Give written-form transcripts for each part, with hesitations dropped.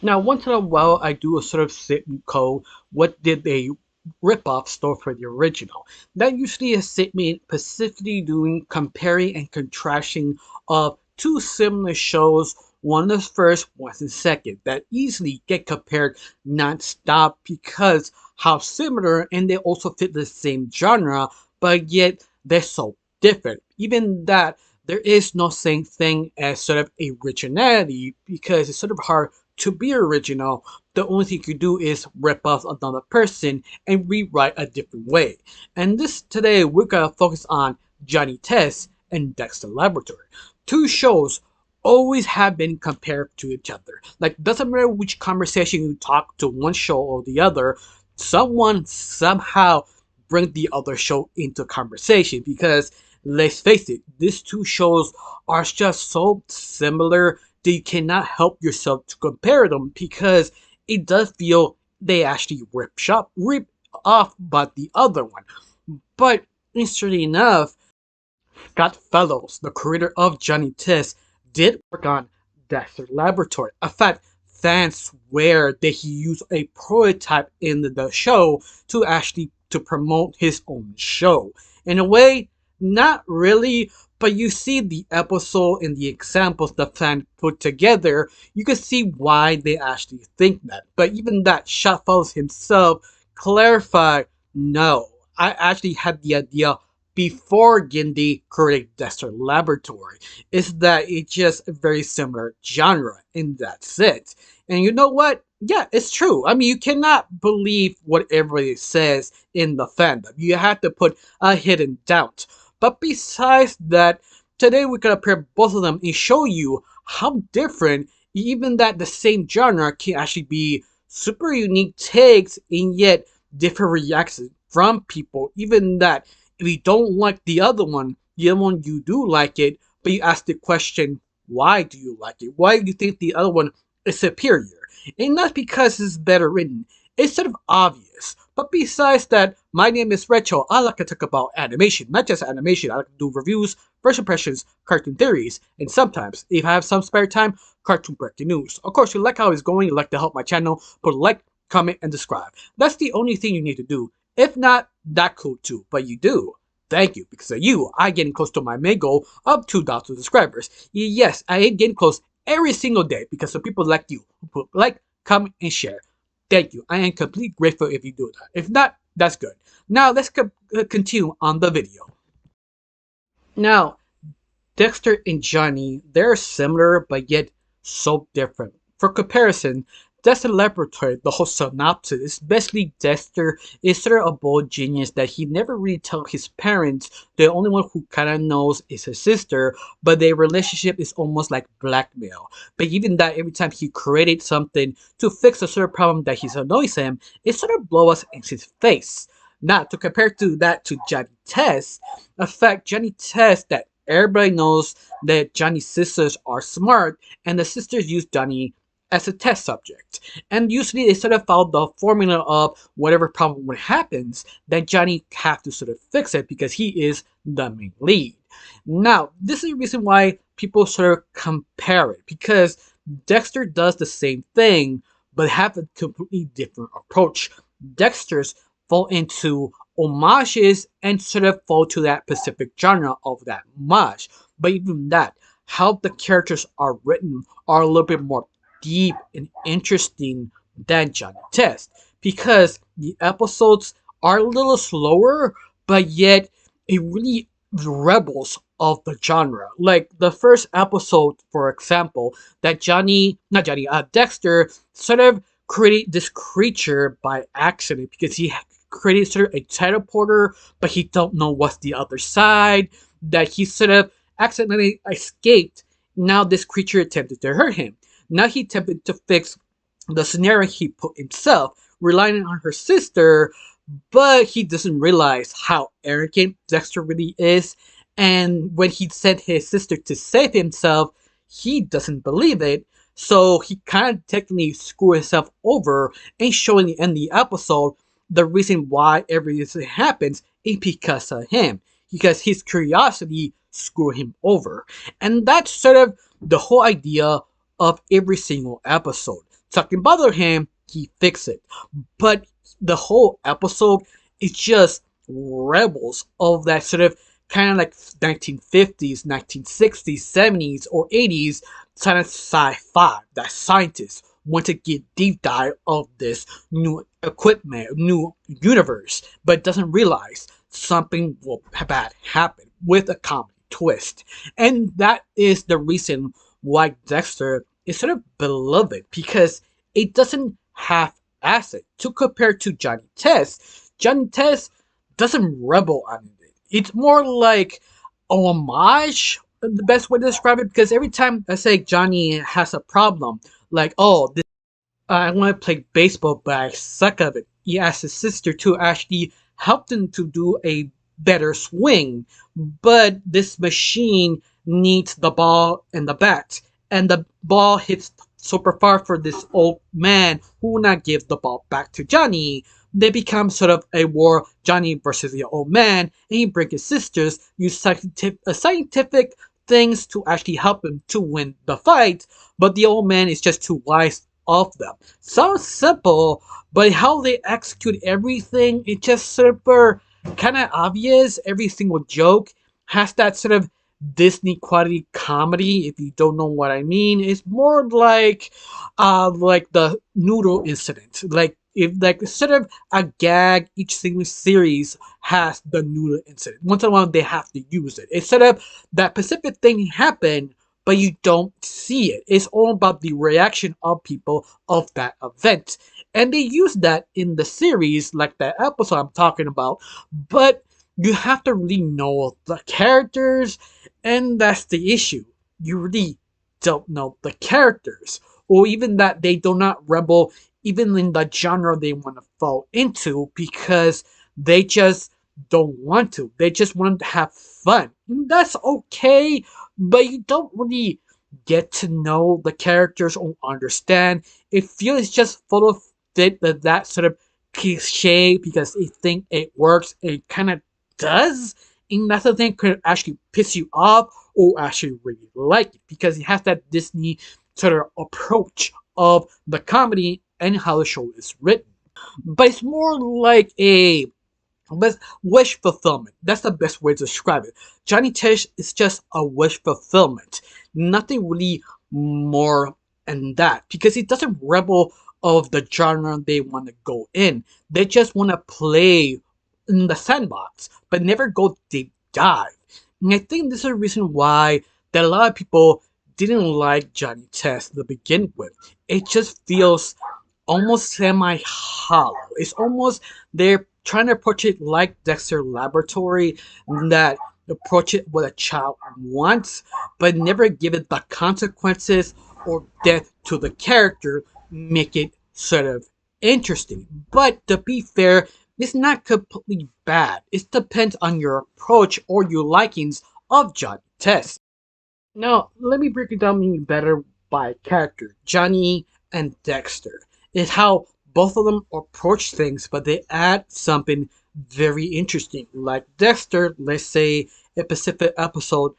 Now, once in a while, I do a sort of sit and code. What did they rip off store for the original? That usually is me specifically doing comparing and contrasting of two similar shows. One is first, one is second. That easily get compared non-stop because how similar and they also fit the same genre, but yet they're so different. Even that there is no same thing as sort of originality because it's sort of hard to be original. The only thing you do is rip off another person and rewrite a different way. And this today we're gonna focus on Johnny Test and Dexter Laboratory. Two shows always have been compared to each other. Like doesn't matter which conversation you talk to one show or the other, someone somehow bring the other show into conversation because let's face it, these two shows are just so similar that you cannot help yourself to compare them because it does feel they actually rip off but the other one. But interestingly enough, Scott Fellows, the creator of Johnny Test, did work on Dexter Laboratory. In fact, fans swear that he used a prototype in the show to actually to promote his own show. In a way, not really, but you see the episode and the examples the fan put together, you can see why they actually think that. But even that, Scott Fellows himself clarified, no, I actually had the idea before Gindi created Dexter Laboratory is that it's just a very similar genre, and that's it. And you know what? Yeah, it's true. I mean, you cannot believe what everybody says in the fandom. You have to put a hidden doubt. But besides that, today we're gonna pair both of them and show you how different, even that the same genre can actually be super unique takes and yet different reactions from people. Even that if you don't like the other one you do like it, but you ask the question, why do you like it? Why do you think the other one is superior? And not because it's better written. It's sort of obvious. But besides that, my name is Recho. I like to talk about animation, not just animation. I like to do reviews, first impressions, cartoon theories, and sometimes, if I have some spare time, cartoon breaking news. Of course, you like how it's going, you like to help my channel, put a like, comment, and subscribe. That's the only thing you need to do. If not, that cool too. But you do. Thank you. Because of you, I getting close to my main goal of 2,000 subscribers. Yes, I am getting close every single day because of people like you who put like, comment, and share. Thank you. I am completely grateful if you do that. If not, that's good. Now let's continue on the video. Now, Dexter and Johnny, they're similar but yet so different. For comparison, Dexter Laboratory, the whole synopsis, is basically Dexter is sort of a bold genius that he never really tells his parents. The only one who kind of knows is his sister, but their relationship is almost like blackmail. But even that, every time he created something to fix a certain problem that he's annoys him, it sort of blows us in his face. Now, to compare to that to Johnny Test, in fact, Johnny Test that everybody knows that Johnny's sisters are smart, and the sisters use Johnny as a test subject. And usually they sort of follow the formula of whatever problem when happens, then Johnny have to sort of fix it because he is the main lead. Now, this is the reason why people sort of compare it, because Dexter does the same thing, but have a completely different approach. Dexter's fall into homages and sort of fall to that specific genre of that homage. But even that, how the characters are written are a little bit more deep and interesting than Johnny Test because the episodes are a little slower, but yet it really rebels of the genre. Like the first episode, for example, that Dexter sort of created this creature by accident because he created sort of a teleporter, but he don't know what's the other side. That he sort of accidentally escaped. Now this creature attempted to hurt him. Now he attempted to fix the scenario he put himself, relying on her sister, but he doesn't realize how arrogant Dexter really is. And when he sent his sister to save himself, he doesn't believe it. So he kind of technically screwed himself over and showing in the episode the reason why everything happens is because of him. Because his curiosity screwed him over. And that's sort of the whole idea of every single episode. something bother him, he fix it. But the whole episode is just rebels of that sort of kind of like 1950s, 1960s, 70s, or 80s kind of sci-fi that scientists want to get deep dive of this new equipment, new universe, but doesn't realize something will bad happen with a comedy twist. And that is the reason why Dexter is sort of beloved, because it doesn't have acid to compare to Johnny Test. Johnny Test doesn't rebel on it. It's more like a homage, the best way to describe it, because every time I say Johnny has a problem, like, oh, this, I want to play baseball, but I suck at it. He asked his sister to actually help him to do a better swing, but this machine needs the ball and the bat, and the ball hits super far for this old man who will not give the ball back to Johnny. They become sort of a war, Johnny versus the old man, and he brings his sisters, use scientific things to actually help him to win the fight, but the old man is just too wise of them. Sounds simple, but how they execute everything, it's just super kind of obvious. Every single joke has that sort of Disney quality comedy. If you don't know what I mean, it's more like the noodle incident. Like if like sort of a gag, each single series has the noodle incident. Once in a while, they have to use it. It's sort of that specific thing happened, but you don't see it. It's all about the reaction of people of that event. And they use that in the series, like that episode I'm talking about, but you have to really know the characters, and that's the issue. You really don't know the characters, or even that they do not rebel even in the genre they want to fall into, because they just don't want to. They just want to have fun. And that's okay, but you don't really get to know the characters or understand. It feels just full of that sort of cliche because they think it works. It kind of does, and that's the thing could actually piss you off or actually really like it, because it has that Disney sort of approach of the comedy and how the show is written. But it's more like a wish fulfillment. That's the best way to describe it. Johnny Test is just a wish fulfillment. Nothing really more than that, because it doesn't rebel of the genre they want to go in. They just want to play in the sandbox, but never go deep dive. And I think this is the reason why that a lot of people didn't like Johnny Test to begin with. It just feels almost semi hollow. It's almost they're trying to approach it like Dexter Laboratory, that approach it what a child wants, but never give it the consequences or depth to the character, make it sort of interesting. But to be fair, it's not completely bad. It depends on your approach or your likings of Johnny Test. Now, let me break it down even better by character. Johnny and Dexter. It's how both of them approach things, but they add something very interesting. Like Dexter, let's say a specific episode,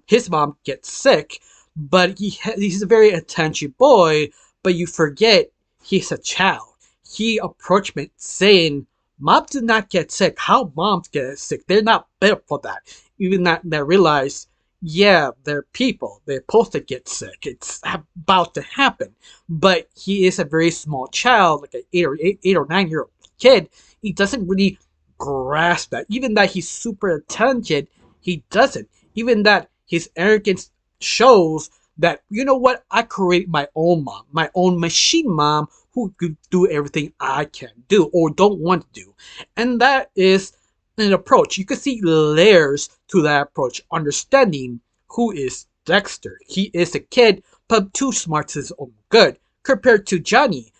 his mom gets sick, but he's a very attention boy, but you forget he's a child. He approached me saying, moms do not get sick. How moms get sick? They're not built for that. Even that they realize, yeah, they're people. They're supposed to get sick. It's about to happen. But he is a very small child, like an 8 or 9 year old kid. He doesn't really grasp that. Even that he's super intelligent, he doesn't. Even that his arrogance shows that, you know what, I create my own mom, my own machine mom who could do everything I can do or don't want to do. And that is an approach. You can see layers to that approach, understanding who is Dexter. He is a kid, but too smart to his own good, compared to Johnny.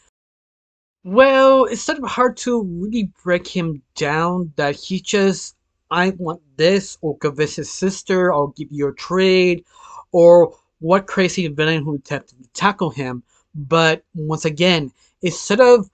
Well, it's sort of hard to really break him down that he just, I want this, or convince his sister, or give you a trade, or what crazy villain who attempted to tackle him. But once again, it's sort of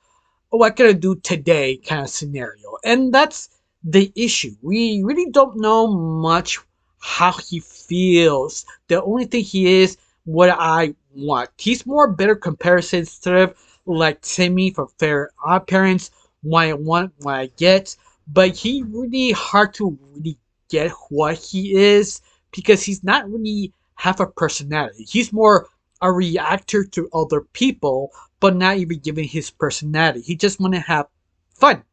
what can I do today kind of scenario. And that's the issue. We really don't know much how he feels. The only thing he is what I want. He's more better comparison instead of like Timmy from Fair Odd Parents. What I want, what I get, but he really hard to really get what he is because he's not really have a personality. He's more a reactor to other people, but not even giving his personality. He just want to have fun,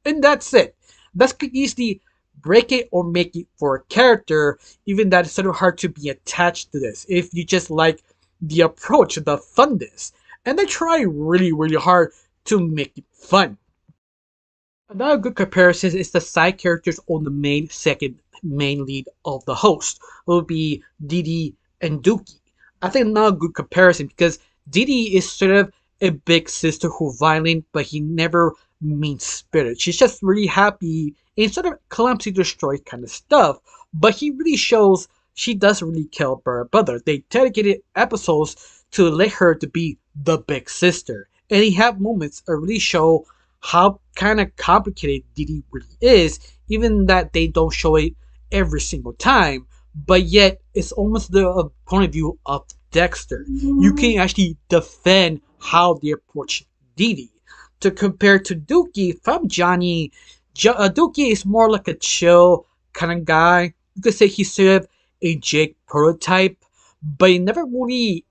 and that's it. That could easily break it or make it for a character, even that it's sort of hard to be attached to this if you just like the approach, the funness. And they try really, really hard to make it fun. Another good comparison is the side characters on the main second main lead of the host. It would be Didi and Dookie. I think not a good comparison because Didi is sort of a big sister who's violent, but he never mean spirited. She's just really happy and sort of clumsy destroy kind of stuff. But he really shows she does really care about her brother. They dedicated episodes to let her to be the big sister. And he have moments that really show how kind of complicated Didi really is, even that they don't show it every single time. But yet, it's almost the point of view of Dexter. You can actually defend how they approach Didi. To compare to Dookie from Johnny, Dookie is more like a chill kind of guy. You could say he's sort of a Jake prototype, but he never really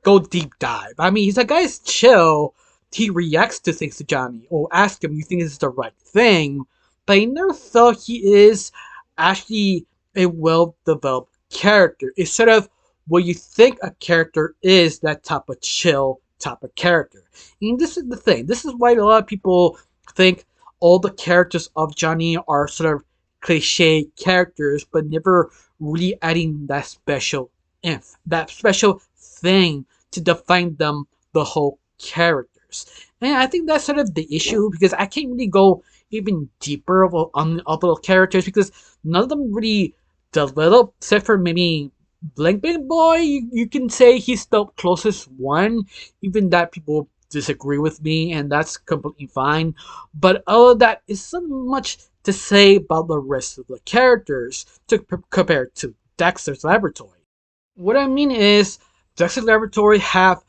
go deep dive. I mean, he's a guy's chill. He reacts to things to Johnny or ask him, "You think this is the right thing?" But I never felt he is actually a well-developed character. It's sort of what you think a character is, that type of chill type of character. And this is the thing. This is why a lot of people think all the characters of Johnny are sort of cliche characters, but never really adding that special inf, that special thing to define them, the whole characters. And I think that's sort of the issue because I can't really go even deeper on other characters because none of them really develop, except for maybe Blank Blank Boy. You can say he's the closest one, even that people disagree with me, and that's completely fine. But other than that, isn't much to say about the rest of the characters to compare to Dexter's Laboratory. What I mean is, Dexter's Laboratory have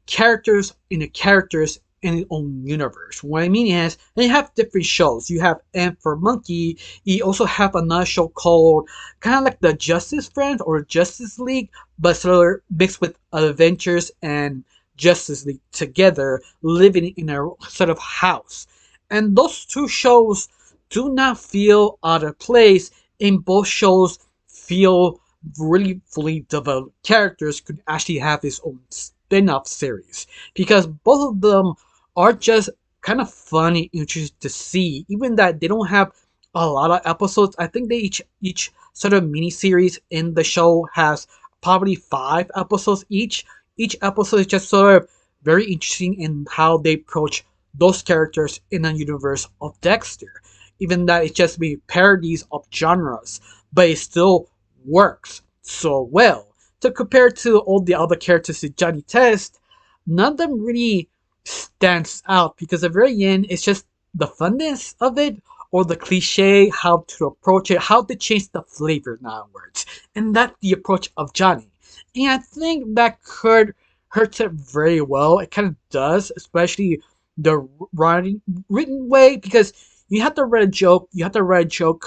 characters in its own universe. What I mean is, they have different shows. You have M for Monkey. You also have another show called kind of like the Justice Friends or Justice League, but sort of mixed with Adventures and Justice League together, living in a sort of house. And those two shows do not feel out of place. In both shows, feel really fully developed characters could actually have his own spin-off series because both of them are just kind of funny, interesting to see. Even that they don't have a lot of episodes. I think they each sort of mini series in the show has probably 5 episodes each. Each episode is just sort of very interesting in how they approach those characters in the universe of Dexter. Even that it's just be parodies of genres, but it still works so well. To compare to all the other characters in Johnny Test, none of them really stands out because at the very end it's just the funness of it or the cliche, how to approach it, how to change the flavor in other words. And that's the approach of Johnny. And I think that could hurt it very well. It kind of does, especially the written way, because you have to write a joke,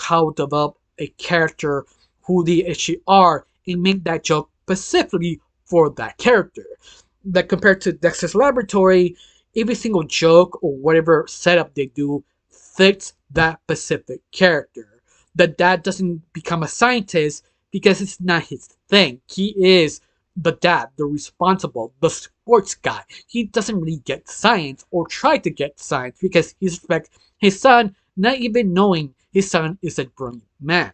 how to develop a character, who they actually are, and make that joke specifically for that character. That compared to Dexter's Laboratory, every single joke or whatever setup they do fits that specific character. The dad doesn't become a scientist because it's not his thing. He is the dad, the responsible, the sports guy. He doesn't really get science or try to get science because he respects his son, not even knowing his son is a brilliant man.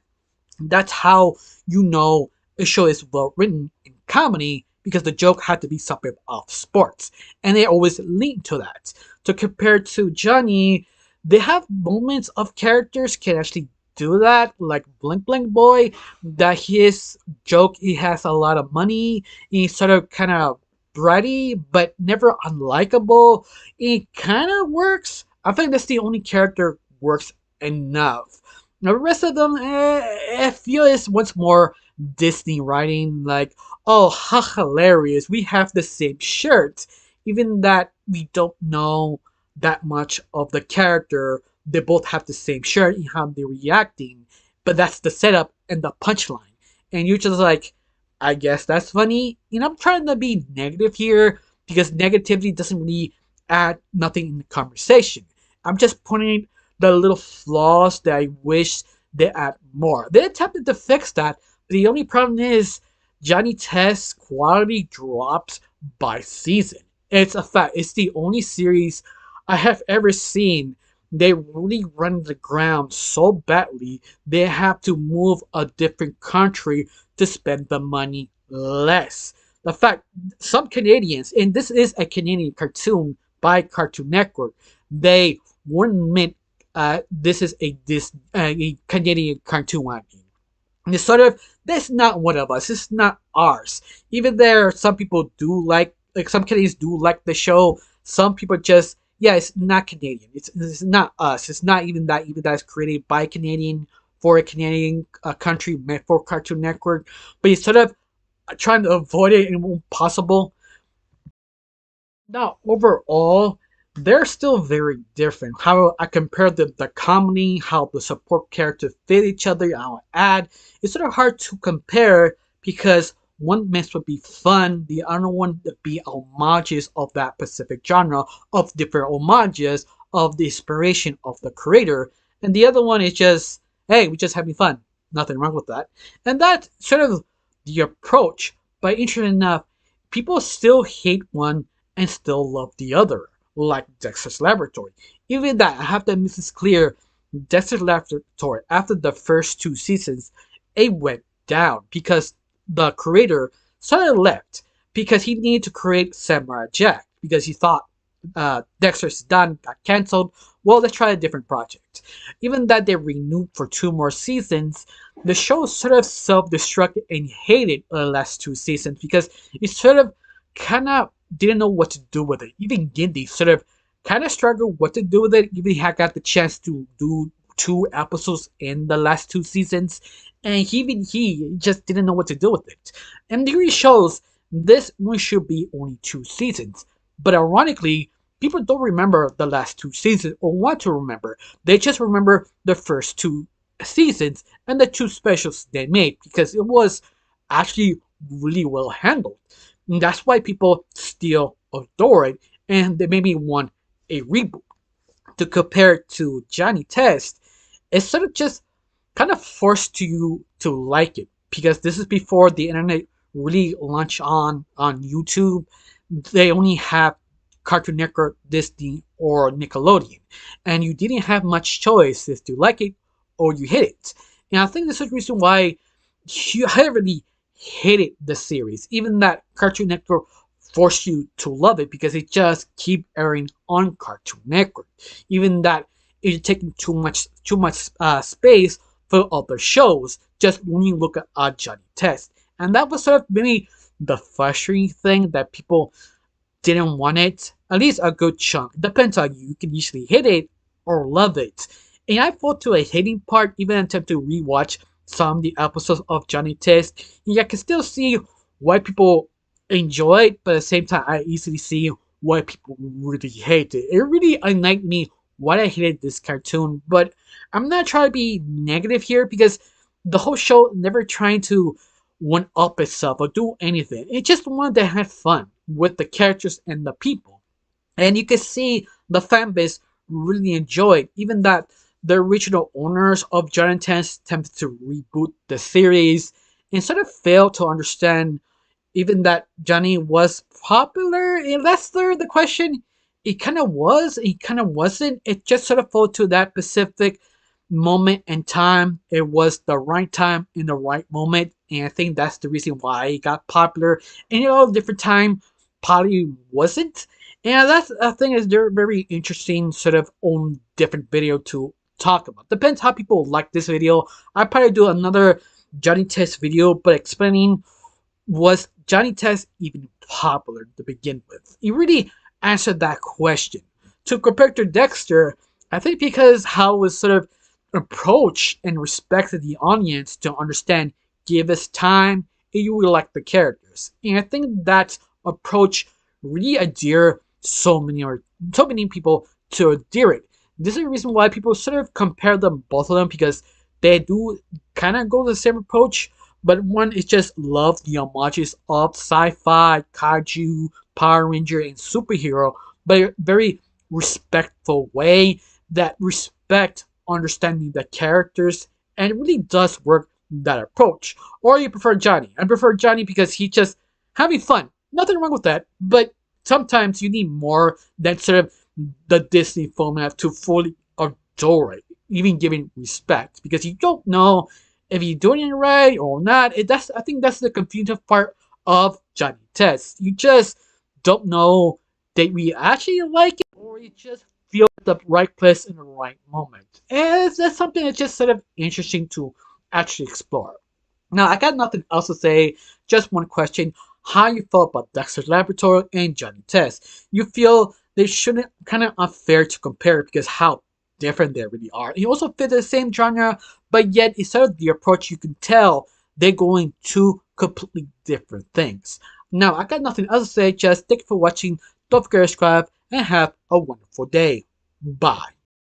That's how you know a show is well written in comedy because the joke had to be something of sports. And they always lean to that. To compare to Johnny, they have moments of characters can actually do that, like Blink Blink Boy, that his joke, he has a lot of money, he's sort of kind of bratty, but never unlikable. It kind of works. I think that's the only character works enough. Now, the rest of them, I feel is once more Disney writing, like oh, how hilarious, we have the same shirt. Even that we don't know that much of the character, they both have the same shirt and how they're reacting. But that's the setup and the punchline. And you're just like, I guess that's funny. I'm trying to be negative here because negativity doesn't really add nothing in the conversation. I'm just pointing the little flaws that I wish they add more. They attempted to fix that, but the only problem is Johnny Test's quality drops by season. It's a fact. It's the only series I have ever seen. They really run the ground so badly they have to move a different country to spend the money less. The fact some Canadians, and this is a Canadian cartoon by Cartoon Network, they wouldn't admit this is a Canadian cartoon. I mean, and it's sort of that's not one of us. It's not ours. Even there, some people do like some Canadians do like the show. Some people just yeah, it's not Canadian. It's not us. It's not even that's created by Canadian for a Canadian country meant for Cartoon Network. But it's sort of trying to avoid it and possible. Now, overall, they're still very different. How I compare the comedy, how the support characters fit each other, how I add, it's sort of hard to compare because one mix would be fun, the other one would be homages of that specific genre, of different homages of the inspiration of the creator, and the other one is just, hey, we just having fun. Nothing wrong with that. And that's sort of the approach. But interesting enough, people still hate one and still love the other, like Dexter's Laboratory. Even that, I have to make this clear, Dexter's Laboratory, after the first two seasons, it went down because the creator sort of left because he needed to create Samurai Jack because he thought Dexter's done, got cancelled. Well, let's try a different project. Even that they renewed for two more seasons, the show sort of self-destructed and hated the last two seasons because it sort of kind of didn't know what to do with it. Even Gindi sort of kind of struggled what to do with it. Even he had got the chance to do two episodes in the last two seasons, and even he just didn't know what to do with it. And the really shows this one should be only two seasons, but ironically, people don't remember the last two seasons or want to remember. They just remember the first two seasons and the two specials they made because it was actually really well handled. And that's why people still adore it, and they maybe want a reboot. To compare it to Johnny Test, it's sort of just kind of forced you to like it because this is before the internet really launched on YouTube. They only have Cartoon Network, Disney, or Nickelodeon, and you didn't have much choice if you like it or you hate it. And I think this is the reason why you heavily hated the series. Even that Cartoon Network forced you to love it because it just keep airing on Cartoon Network. Even that it's taking too much space for other shows. Just when you look at Johnny Test, and that was sort of maybe the frustrating thing that people didn't want it. At least a good chunk. Depends on you. You can usually hate it or love it. And I fought to a hating part, even attempt to rewatch some of the episodes of Johnny Test. And I can still see why people enjoy it, but at the same time, I easily see why people really hate it. It really annoyed me why I hated this cartoon, but I'm not trying to be negative here because the whole show never trying to one up itself or do anything. It just wanted to have fun with the characters and the people. And you can see the fan base really enjoyed, even that the original owners of Giant Test attempted to reboot the series and sort of failed to understand even that Johnny was popular. And that's the question. It kind of was, it kind of wasn't. It just sort of fell to that specific moment in time. It was the right time in the right moment. And I think that's the reason why it got popular. And different time probably wasn't. And that's I think is they're very interesting sort of own different video to talk about. Depends how people like this video. I probably do another Johnny Test video, but explaining was Johnny Test even popular to begin with. He really answered that question. To compare to Dexter, I think because how it was sort of approached and respected the audience to understand, give us time, and you will like the characters. characters. And I think that approach really endear so many people to endear it. This is the reason why people sort of compare them both of them because they do kind of go the same approach, but one is just love the homages of sci-fi, kaiju, Power Ranger, and superhero, but a very respectful way that respect understanding the characters and it really does work that approach. Or you prefer Johnny. I prefer Johnny because he's just having fun. Nothing wrong with that, but sometimes you need more than sort of the Disney format to fully adore it, even giving respect, because you don't know if you're doing it right or not. I think that's the confusing part of Johnny Test. You just don't know that we actually like it, or you just feel at the right place in the right moment. And that's something that's just sort of interesting to actually explore. Now, I got nothing else to say. Just one question. How you feel about Dexter's Laboratory and Johnny Test? You feel they shouldn't kind of unfair to compare because how different they really are. You also fit the same genre, but yet instead of the approach, you can tell they're going two completely different things. Now, I got nothing else to say. Just thank you for watching. Don't forget to subscribe and have a wonderful day. Bye.